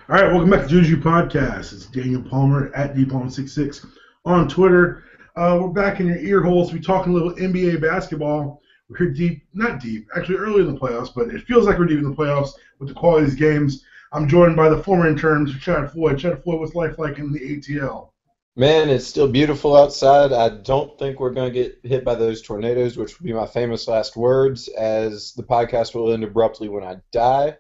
All right, welcome back to Juju Podcast. It's Daniel Palmer at DPalm66 on Twitter. We're back in your ear holes. We're talking a little NBA basketball. We're here deep, not deep, actually early in the playoffs, but it feels like we're deep in the playoffs with the quality of these games. I'm joined by the former interns, Chad Floyd. Chad Floyd, what's life like in the ATL? Man, it's still beautiful outside. I don't think we're going to get hit by those tornadoes, which would be my famous last words, as the podcast will end abruptly when I die.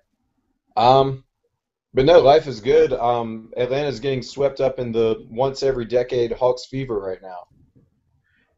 But no, life is good. Atlanta's getting swept up in the once every decade Hawks fever right now.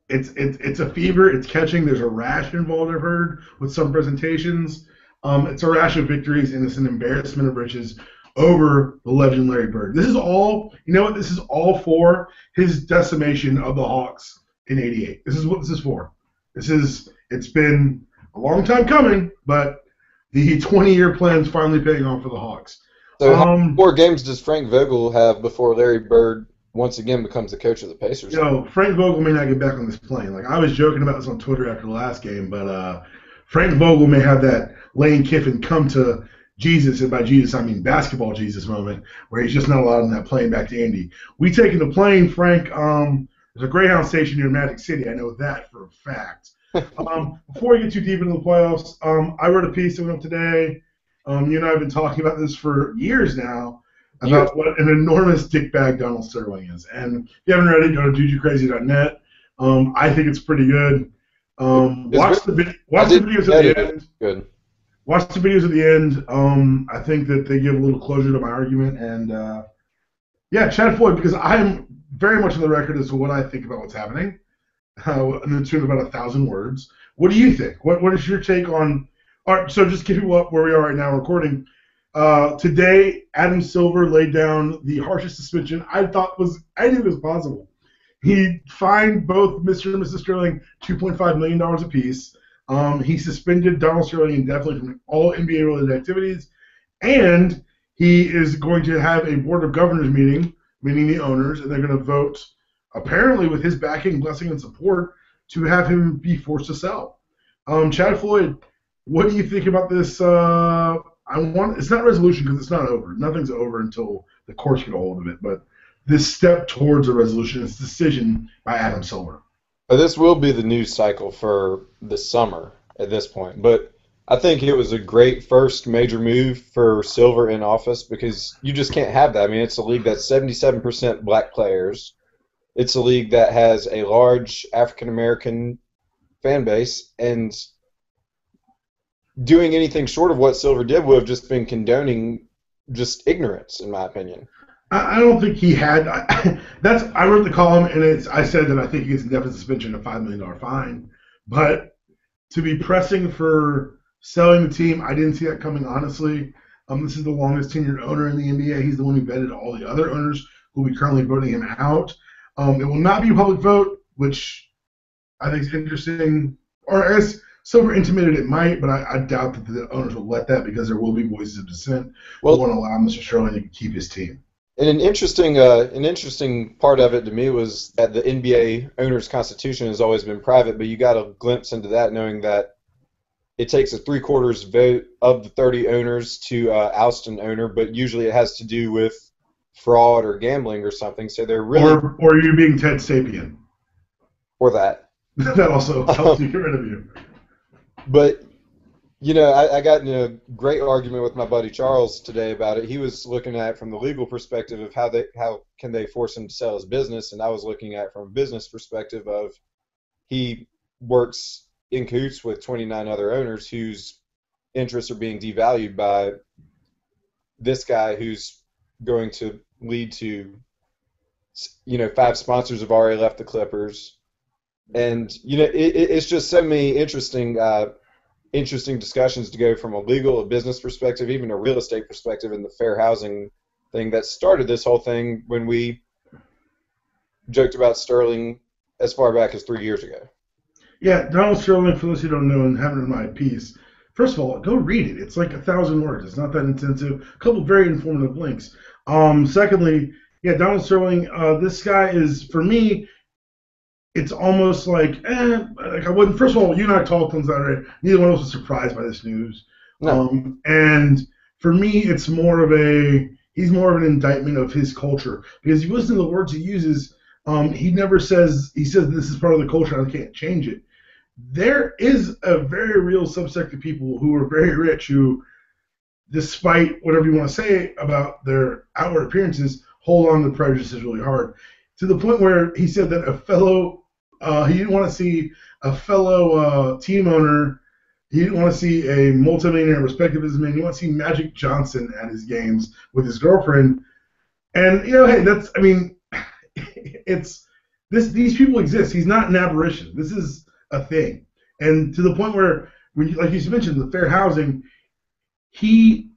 It's a fever. It's catching. There's a rash involved, I've heard, with some presentations. It's a rash of victories, and it's an embarrassment of riches over the legend Larry Bird. This is all, you know what? This is all for his decimation of the Hawks in '88. This is what this is for. It's been a long time coming, but the 20-year plan is finally paying off for the Hawks. So how many more games does Frank Vogel have before Larry Bird once again becomes the coach of the Pacers? You know, Frank Vogel may not get back on this plane. Like, I was joking about this on Twitter after the last game, but Frank Vogel may have that Lane Kiffin come to Jesus, and by Jesus I mean basketball Jesus moment, where he's just not allowed on that plane back to Indy. We taking the plane, Frank. There's a Greyhound station near Magic City. I know that for a fact. Before we get too deep into the playoffs, I wrote a piece that went up today. You and I have been talking about this for years now, about what an enormous dickbag Donald Sterling is. And if you haven't read it, go to jujucrazy.net. I think it's pretty good. Watch the videos at the end. Good. Watch the videos at the end. I think that they give a little closure to my argument. And, yeah, Chad Floyd, because I'm very much on the record as to what I think about what's happening, in the tune of about 1,000 words. What do you think? What is your take on – all right, so just give you where we are right now recording. Today, Adam Silver laid down the harshest suspension I knew was possible. He fined both Mr. and Mrs. Sterling $2.5 million apiece. He suspended Donald Sterling indefinitely from all NBA-related activities, and he is going to have a Board of Governors meeting, meaning the owners, and they're going to vote, apparently with his backing, blessing, and support, to have him be forced to sell. Chad Floyd, what do you think about this? It's not resolution because it's not over. Nothing's over until the courts get a hold of it. But this step towards a resolution is decision by Adam Silver. This will be the news cycle for the summer at this point. But I think it was a great first major move for Silver in office because you just can't have that. I mean, it's a league that's 77% black players. It's a league that has a large African-American fan base, and doing anything short of what Silver did would have just been condoning just ignorance, in my opinion. I don't think he had. I wrote the column, and I said that I think he gets indefinite suspension and a $5 million fine. But to be pressing for selling the team, I didn't see that coming, honestly. This is the longest tenured owner in the NBA. He's the one who vetted all the other owners who will be currently voting him out. It will not be a public vote, which I think is interesting. Or as Silver intimated it might, but I doubt that the owners will let that because there will be voices of dissent who want to allow Mr. Sterling to keep his team. And an interesting part of it to me was that the NBA owners' constitution has always been private, but you got a glimpse into that knowing that it takes a 3/4 vote of the 30 owners to oust an owner, but usually it has to do with fraud or gambling or something. So they're really or you being Ted Sapien. Or that. That also helps you get rid of you. But, you know, I got in a great argument with my buddy Charles today about it. He was looking at it from the legal perspective of how can they force him to sell his business, and I was looking at it from a business perspective of he works in cahoots with 29 other owners whose interests are being devalued by this guy who's going to lead to, 5 sponsors have already left the Clippers. And, it's just so many interesting discussions to go from a legal, a business perspective, even a real estate perspective, and the fair housing thing that started this whole thing when we joked about Sterling as far back as 3 years ago. Yeah, Donald Sterling, for those who don't know and haven't read my piece, first of all, go read it. It's like 1,000 words. It's not that intensive. A couple of very informative links. Secondly, yeah, Donald Sterling, this guy is, for me, it's almost like I wouldn't. First of all, you and I talked on Saturday. Neither one of us was surprised by this news. No. And for me, it's more of a he's more of an indictment of his culture. Because if you listen to the words he uses, he never says, he says this is part of the culture and I can't change it. There is a very real subsect of people who are very rich who, despite whatever you want to say about their outward appearances, hold on to prejudices really hard. To the point where he said that he didn't want to see a fellow team owner, he didn't want to see a multimillionaire respected businessman, he want to see Magic Johnson at his games with his girlfriend. And, hey, these people exist. He's not an aberration. This is a thing. And to the point where, like you mentioned, the fair housing, he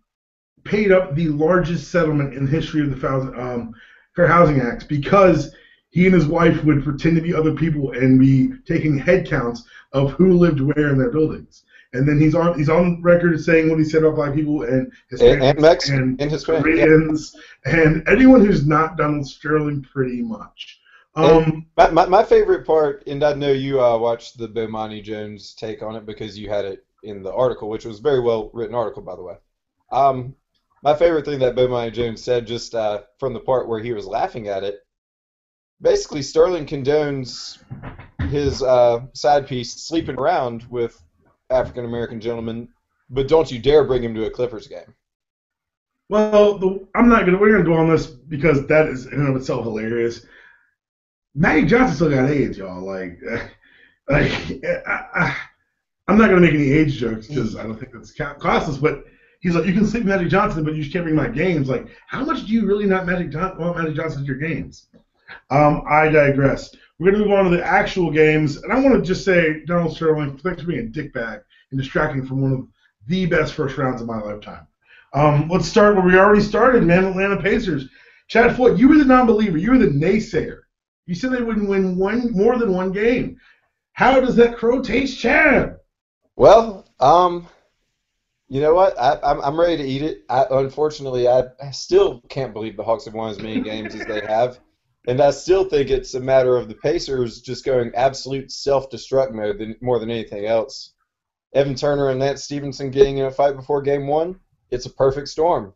paid up the largest settlement in the history of the Fair Housing Acts because he and his wife would pretend to be other people and be taking head counts of who lived where in their buildings. And then he's on record saying what he said about black people and Hispanics and Koreans and anyone who's not Donald Sterling pretty much. My favorite part, and I know you watched the Bomani Jones take on it because you had it in the article, which was a very well written article, by the way. My favorite thing that Bomani Jones said, just from the part where he was laughing at it, basically Sterling condones his side piece sleeping around with African American gentlemen, but don't you dare bring him to a Clippers game. Well, we're gonna go on this because that is in and of itself hilarious. Magic Johnson still got AIDS, y'all. I'm not gonna make any age jokes because I don't think that's costless. But he's like, you can sleep with Magic Johnson, but you just can't bring my games. Like, how much do you really not want Magic Johnson at your games? I digress. We're gonna move on to the actual games, and I want to just say, Donald Sterling, thanks for being a dickbag and distracting from one of the best first rounds of my lifetime. Let's start where we already started, man. Atlanta Pacers. Chad Floyd, you were the non-believer. You were the naysayer. You said they wouldn't win more than one game. How does that crow taste, Chad? Well, you know what? I'm ready to eat it. Unfortunately, I still can't believe the Hawks have won as many games as they have. And I still think it's a matter of the Pacers just going absolute self-destruct mode more than anything else. Evan Turner and Lance Stevenson getting in a fight before Game 1, it's a perfect storm.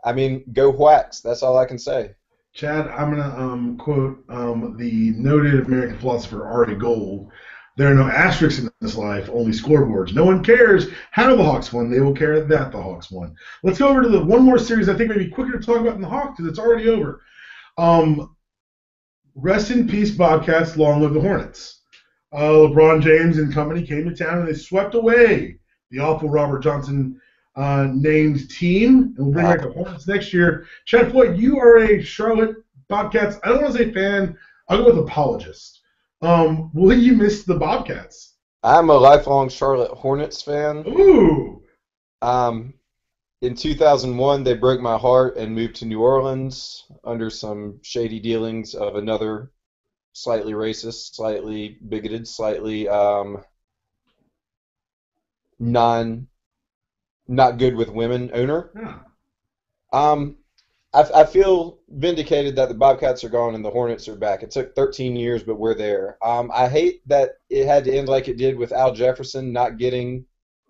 I mean, go Whacks. That's all I can say. Chad, I'm going to quote the noted American philosopher Ari Gold. There are no asterisks in this life, only scoreboards. No one cares how the Hawks won. They will care that the Hawks won. Let's go over to the one more series I think may be quicker to talk about than the Hawks because it's already over. Rest in peace, Bobcats. Long live the Hornets. LeBron James and company came to town and they swept away the awful Robert Johnson named team. And we'll bring back the Hornets next year. Chad Floyd, you are a Charlotte Bobcats, I don't want to say fan, I'll go with apologist. Will you miss the Bobcats? I'm a lifelong Charlotte Hornets fan. Ooh. In 2001, they broke my heart and moved to New Orleans under some shady dealings of another slightly racist, slightly bigoted, slightly not good with women owner. Yeah. I feel vindicated that the Bobcats are gone and the Hornets are back. It took 13 years, but we're there. I hate that it had to end like it did with Al Jefferson not getting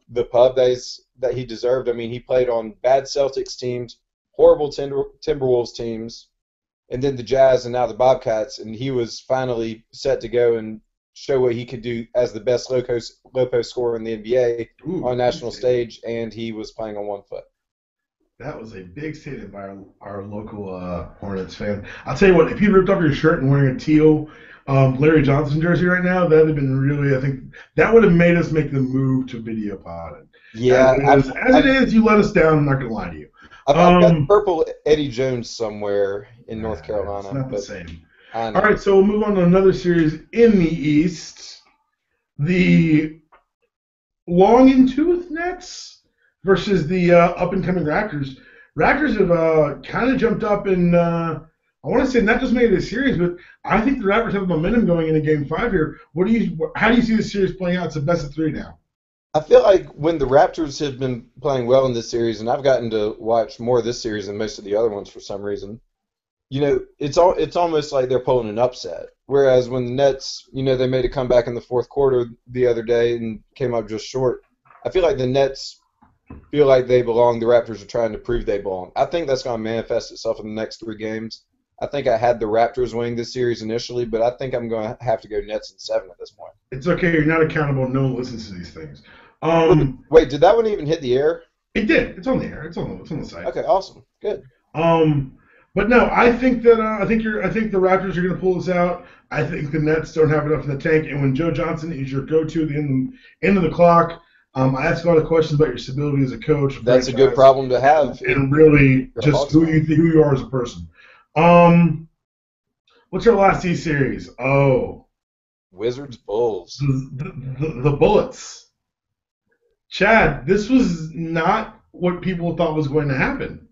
the pub that he deserved. I mean, he played on bad Celtics teams, horrible Timberwolves teams, and then the Jazz and now the Bobcats, and he was finally set to go and show what he could do as the best low post scorer in the NBA on a national stage, and he was playing on one foot. That was a big statement by our local Hornets fan. I'll tell you what, if you ripped off your shirt and wearing a teal Larry Johnson jersey right now, that would have been really, I think, that would have made us make the move to video pod. Yeah. As it is, you let us down, I'm not going to lie to you. I've got purple Eddie Jones somewhere in North Carolina. It's not the same. All right, so we'll move on to another series in the East. The long in tooth Nets versus the up-and-coming Raptors. Raptors have kind of jumped up and I want to say not just made it a series, but I think the Raptors have momentum going into Game 5 here. How do you see the series playing out? It's a best of 3 now. I feel like when the Raptors have been playing well in this series, and I've gotten to watch more of this series than most of the other ones for some reason, it's almost like they're pulling an upset. Whereas when the Nets, they made a comeback in the fourth quarter the other day and came up just short, I feel like the Nets feel like they belong. The Raptors are trying to prove they belong. I think that's going to manifest itself in the next 3 games. I think I had the Raptors winning this series initially, but I think I'm going to have to go Nets in 7 at this point. It's okay. You're not accountable. No one listens to these things. Wait, did that one even hit the air? It did. It's on the air. It's on the site. Okay, awesome. Good. But no, I think that I think the Raptors are going to pull this out. I think the Nets don't have enough in the tank, and when Joe Johnson is your go-to at the end of the clock, I ask a lot of questions about your stability as a coach. That's a good problem to have, and really just who you are as a person. What's our last E series? Oh, Wizards Bulls. The Bullets. Chad, this was not what people thought was going to happen.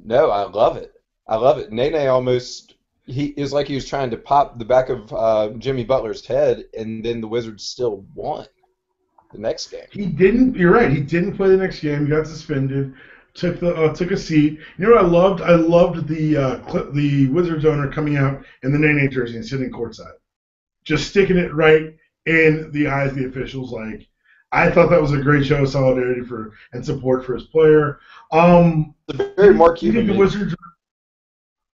No, I love it. I love it. Nene almost, he is like he was trying to pop the back of Jimmy Butler's head, and then the Wizards still won the next game. He didn't. You're right. He didn't play the next game. He got suspended. Took a seat. You know what I loved? I loved the Wizards owner coming out in the Nene jersey and sitting courtside, just sticking it right in the eyes of the officials. Like, I thought that was a great show of solidarity and support for his player. Very Mark Cuban.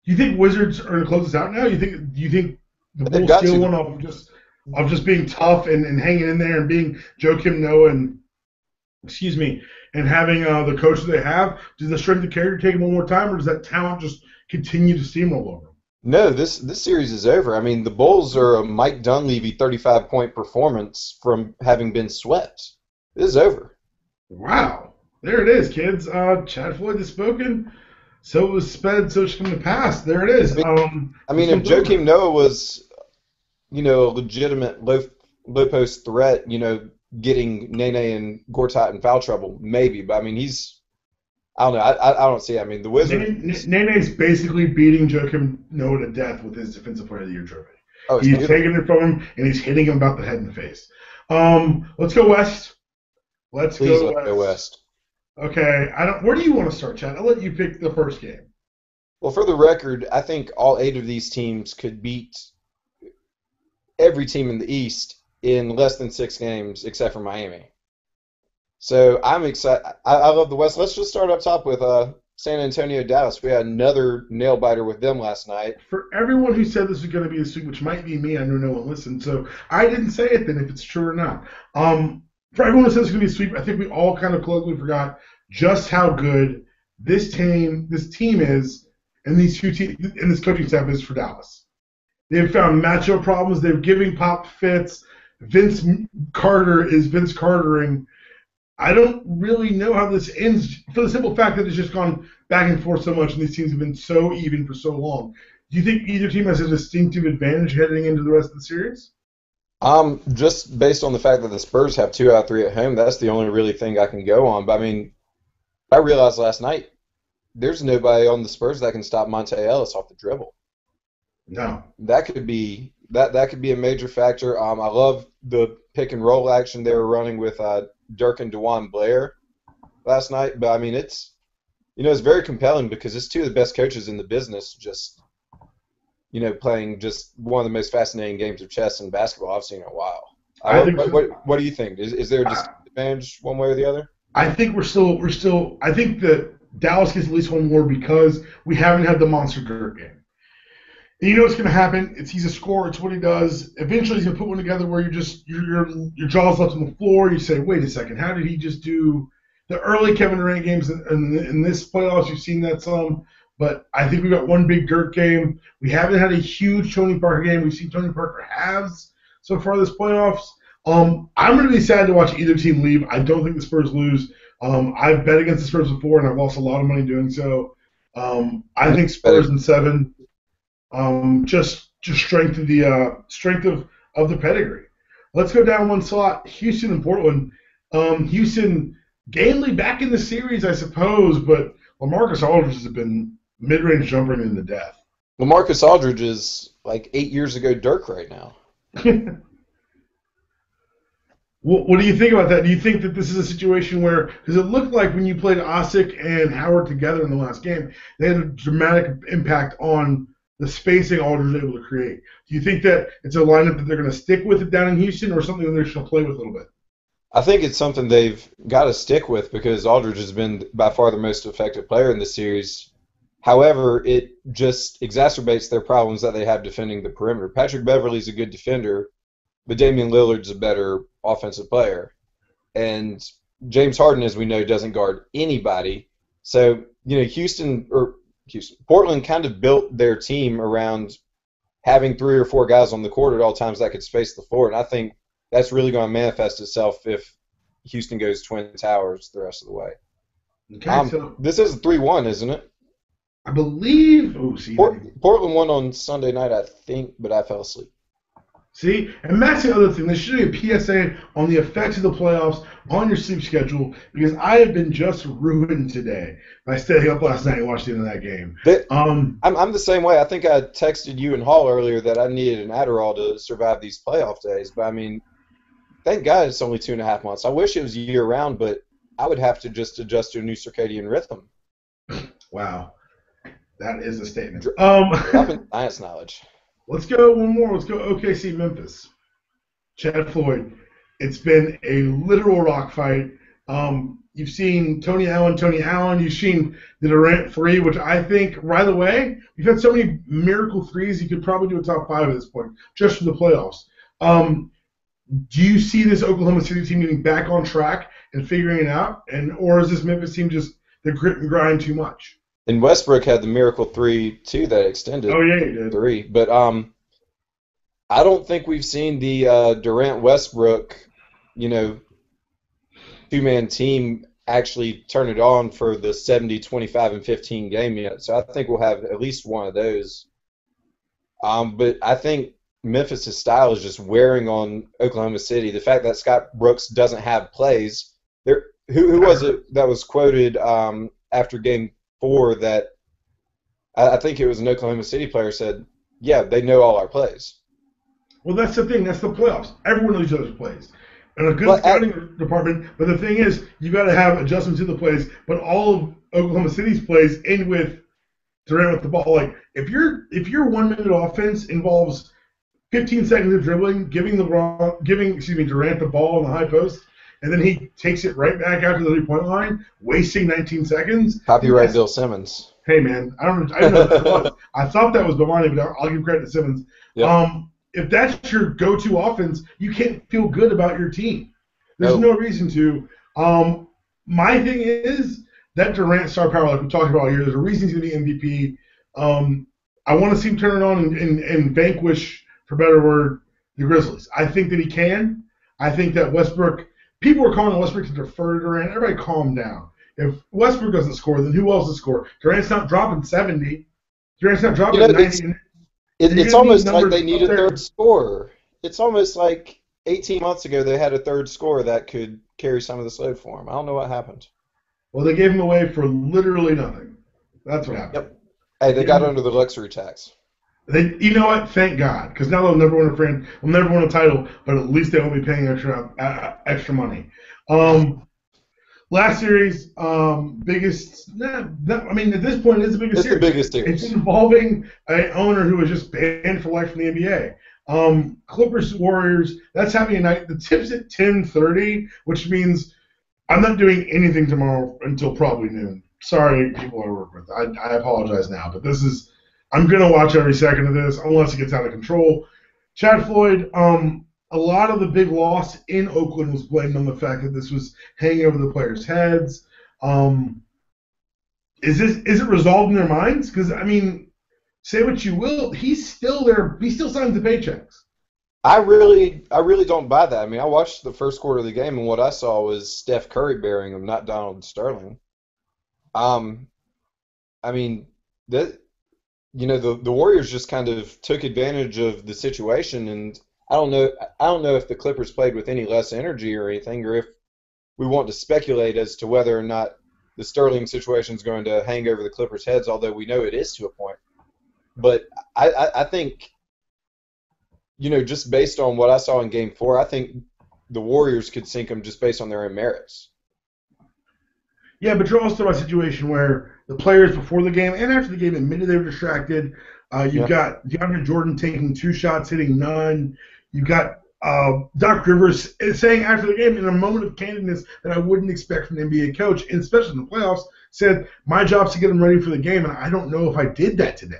You think Wizards are gonna close this out now? You think the Bulls steal one of just being tough and hanging in there and being Joakim Noah and having the coach that they have? Does the strength of character take them one more time, or does that talent just continue to steamroll over them? No, this series is over. I mean, the Bulls are a Mike Dunleavy 35-point performance from having been swept. This is over. Wow. There it is, kids. Chad Floyd has spoken. So it was sped, so it's come to pass. There it is. If Joakim Noah was, a legitimate low post threat, getting Nene and Gortat in foul trouble, maybe. But, I mean, I don't know. I don't see it. I mean, the Wizards. Nene's basically beating Joakim Noah to death with his Defensive Player of the Year trophy. Oh, he's taking it from him, and he's hitting him about the head and the face. Let's go west. Let's go west. Okay. Where do you want to start, Chad? I'll let you pick the first game. Well, for the record, I think all 8 of these teams could beat every team in the East in less than 6 games, except for Miami. So I'm excited. I love the West. Let's just start up top with San Antonio, Dallas. We had another nail biter with them last night. For everyone who said this was going to be a sweep, which might be me, I know no one listened, so I didn't say it then if it's true or not. For everyone who said it's going to be a sweep, I think we all kind of colloquially forgot just how good this team is, and this coaching staff is for Dallas. They've found matchup problems. They're giving Pop fits. Vince Carter is Vince Cartering. I don't really know how this ends for the simple fact that it's just gone back and forth so much, and these teams have been so even for so long. Do you think either team has a distinctive advantage heading into the rest of the series? Just based on the fact that the Spurs have 2 out of 3 at home, that's the only really thing I can go on. But, I mean, I realized last night there's nobody on the Spurs that can stop Monte Ellis off the dribble. No. That could be a major factor. I love the pick and roll action they were running with Dirk and DeJuan Blair last night. But I mean, it's very compelling because it's 2 of the best coaches in the business just playing just one of the most fascinating games of chess and basketball I've seen in a while. What do you think? Is there a disadvantage one way or the other? I think we're still. I think that Dallas gets at least one more because we haven't had the monster Dirk game. And you know what's going to happen? He's a scorer. It's what he does. Eventually, he's going to put one together where your jaw's left on the floor. You say, wait a second, how did he just do the early Kevin Durant games in this playoffs? You've seen that some. But I think we got one big Dirk game. We haven't had a huge Tony Parker game. We've seen Tony Parker halves so far this playoffs. I'm going to be sad to watch either team leave. I don't think the Spurs lose. I've bet against the Spurs before, and I've lost a lot of money doing so. I think Spurs in 7. Just strength of the pedigree. Let's go down one slot. Houston and Portland. Houston gamely back in the series, I suppose, but LaMarcus Aldridge has been mid-range jumping into death. LaMarcus Aldridge is like 8 years ago Dirk right now. What do you think about that? Do you think that this is a situation where, because it looked like when you played Osik and Howard together in the last game, they had a dramatic impact on the spacing Aldridge was able to create. Do you think that it's a lineup that they're going to stick with it down in Houston, or something that they're just going to play with a little bit? I think it's something they've got to stick with because Aldridge has been by far the most effective player in the series. However, it just exacerbates their problems that they have defending the perimeter. Patrick Beverly's a good defender, but Damian Lillard's a better offensive player. And James Harden, as we know, doesn't guard anybody. So, Portland kind of built their team around having 3 or 4 guys on the court at all times that could space the floor. And I think that's really going to manifest itself if Houston goes Twin Towers the rest of the way. Okay, so this is 3-1, isn't it? I believe. Oh, see, Portland won on Sunday night, I think, but I fell asleep. See, and that's the other thing. There should be a PSA on the effects of the playoffs on your sleep schedule because I have been just ruined today by staying up last night and watching the end of that game. I'm the same way. I think I texted you and Hall earlier that I needed an Adderall to survive these playoff days. But, I mean, thank God it's only 2.5 months. I wish it was year-round, but I would have to just adjust to a new circadian rhythm. Wow. That is a statement. Dropping science knowledge. Let's go one more. Let's go OKC Memphis. Chad Floyd. It's been a literal rock fight. You've seen Tony Allen. You've seen the Durant 3, which I think, right away, you've had so many miracle threes, you could probably do a top 5 at this point, just for the playoffs. Do you see this Oklahoma City team getting back on track and figuring it out? Or is this Memphis team just the grit and grind too much? And Westbrook had the miracle 3 too that extended. Oh yeah, he did. 3, but I don't think we've seen the Durant Westbrook, 2-man team actually turn it on for the 70, 25, and 15 game yet. So I think we'll have at least one of those. But I think Memphis' style is just wearing on Oklahoma City. The fact that Scott Brooks doesn't have plays. Who was it that was quoted after Game 4 that I think it was an Oklahoma City player said, yeah, they know all our plays. Well, that's the thing. That's the playoffs. Everyone knows each other's plays. And a good scouting department. But the thing is, you got to have adjustments to the plays. But all of Oklahoma City's plays end with Durant with the ball. Like if your 1-minute offense involves 15 seconds of dribbling, giving Durant the ball on the high post, and then he takes it right back out to the 3-point line, wasting 19 seconds. Copyright Bill Simmons. Hey man, I don't know what that was. I thought that was Bamani, but I'll give credit to Simmons. Yep. If that's your go-to offense, you can't feel good about your team. There's no reason to. My thing is that Durant star power, like we talked about here, there's a reason he's going to be MVP. I want to see him turn it on and vanquish, for better word, the Grizzlies. I think that he can. I think that Westbrook, people are calling Westbrook to defer to Durant. Everybody calm down. If Westbrook doesn't score, then who else will score? Durant's not dropping 70. Durant's not dropping 90. It's almost like they need a third scorer. It's almost like 18 months ago they had a third scorer that could carry some of this load for him. I don't know what happened. Well, they gave him away for literally nothing. That's what happened. Yep. Hey, they got under the luxury tax. You know what? Thank God, because now they'll never win a title, but at least they won't be paying extra money. Last series, biggest. I mean, at this point, it's the biggest series. It's the biggest series. It's involving an owner who was just banned for life from the NBA. Clippers Warriors. That's happening tonight. The tip's at 10:30, which means I'm not doing anything tomorrow until probably noon. Sorry, people I work with. I apologize now, but this is. I'm gonna watch every second of this unless it gets out of control. Chad Floyd. A lot of the big loss in Oakland was blamed on the fact that this was hanging over the players' heads. Is it resolved in their minds? Because I mean, say what you will, he's still there. He still signs the paychecks. I really don't buy that. I mean, I watched the first quarter of the game, and what I saw was Steph Curry bearing him, not Donald Sterling. I mean, the Warriors just kind of took advantage of the situation, and I don't know if the Clippers played with any less energy or anything, or if we want to speculate as to whether or not the Sterling situation is going to hang over the Clippers' heads, although we know it is to a point. But I think, just based on what I saw in Game 4, I think the Warriors could sink them just based on their own merits. Yeah, but you're also in a situation where the players before the game and after the game admitted they were distracted. You've got DeAndre Jordan taking 2 shots, hitting none. You've got Doc Rivers is saying after the game in a moment of candidness that I wouldn't expect from an NBA coach, and especially in the playoffs, said, my job's to get them ready for the game, and I don't know if I did that today.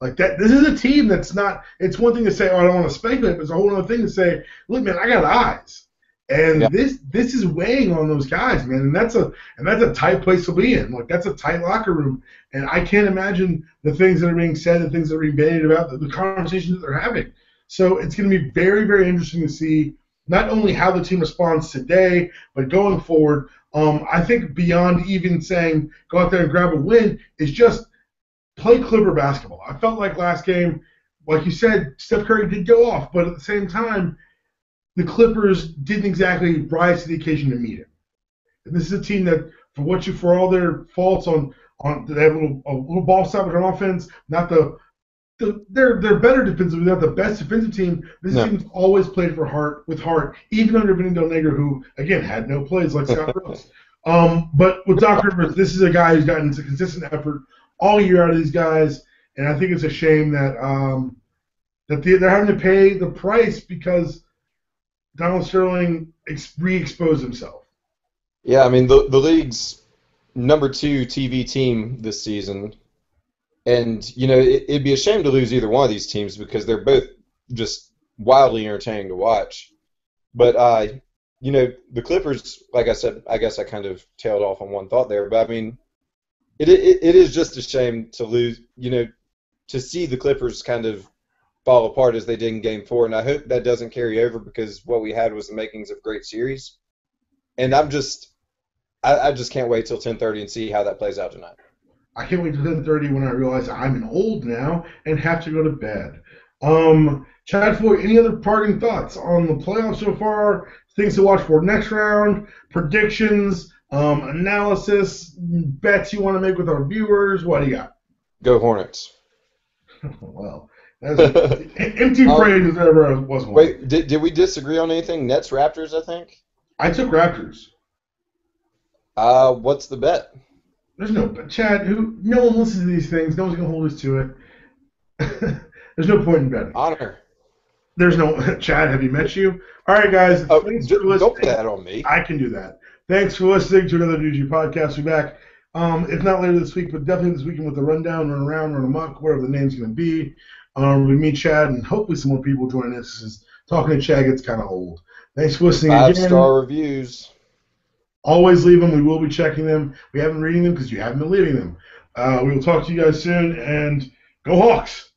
Like that, this is a team that's not. It's one thing to say, "Oh, I don't want to speculate," but it's a whole other thing to say, "Look, man, I got eyes," and this is weighing on those guys, man. And that's a tight place to be in. Like that's a tight locker room, and I can't imagine the things that are being said, the things that are being bandied about, the conversations that they're having. So it's going to be very, very interesting to see not only how the team responds today, but going forward. I think beyond even saying go out there and grab a win is just play Clipper basketball. I felt like last game, like you said, Steph Curry did go off, but at the same time, the Clippers didn't exactly rise to the occasion to meet him. And this is a team that, for all their faults on they have a little ball stoppage on offense, not they're better defensively, not the best defensive team. This team's always played with heart, even under Vinny Del Negro, who again had no plays like Scott Brooks. But with Doc Rivers, this is a guy who's gotten a consistent effort all year out of these guys, and I think it's a shame that they're having to pay the price because Donald Sterling re-exposed himself. Yeah, I mean the league's number 2 TV team this season, and it'd be a shame to lose either one of these teams because they're both just wildly entertaining to watch. But the Clippers, like I said, I guess I kind of tailed off on one thought there, but I mean. It is just a shame to lose, to see the Clippers kind of fall apart as they did in Game 4, and I hope that doesn't carry over because what we had was the makings of a great series. And I just can't wait till 10:30 and see how that plays out tonight. I can't wait till 10:30 when I realize I'm old now and have to go to bed. Chad Floyd, any other parting thoughts on the playoffs so far? Things to watch for next round, predictions, analysis, bets you want to make with our viewers? What do you got? Go Hornets. Well, that's empty phrase as ever was one. Wait, did we disagree on anything? Nets Raptors, I think. I took Raptors. What's the bet? There's no bet. Chad, no one listens to these things. No one's gonna hold us to it. There's no point in betting. Honor. There's no Chad. Have you met you? All right, guys. Thanks for listening. Don't put that on me. I can do that. Thanks for listening to another DG podcast. We'll be back, if not later this week, but definitely this weekend with the rundown, run around, run amok, whatever the name's going to be. We meet Chad, and hopefully some more people join us. Because talking to Chad gets kind of old. Thanks for listening again. 5-star reviews. Always leave them. We will be checking them. We haven't been reading them because you haven't been leaving them. We will talk to you guys soon, and go Hawks!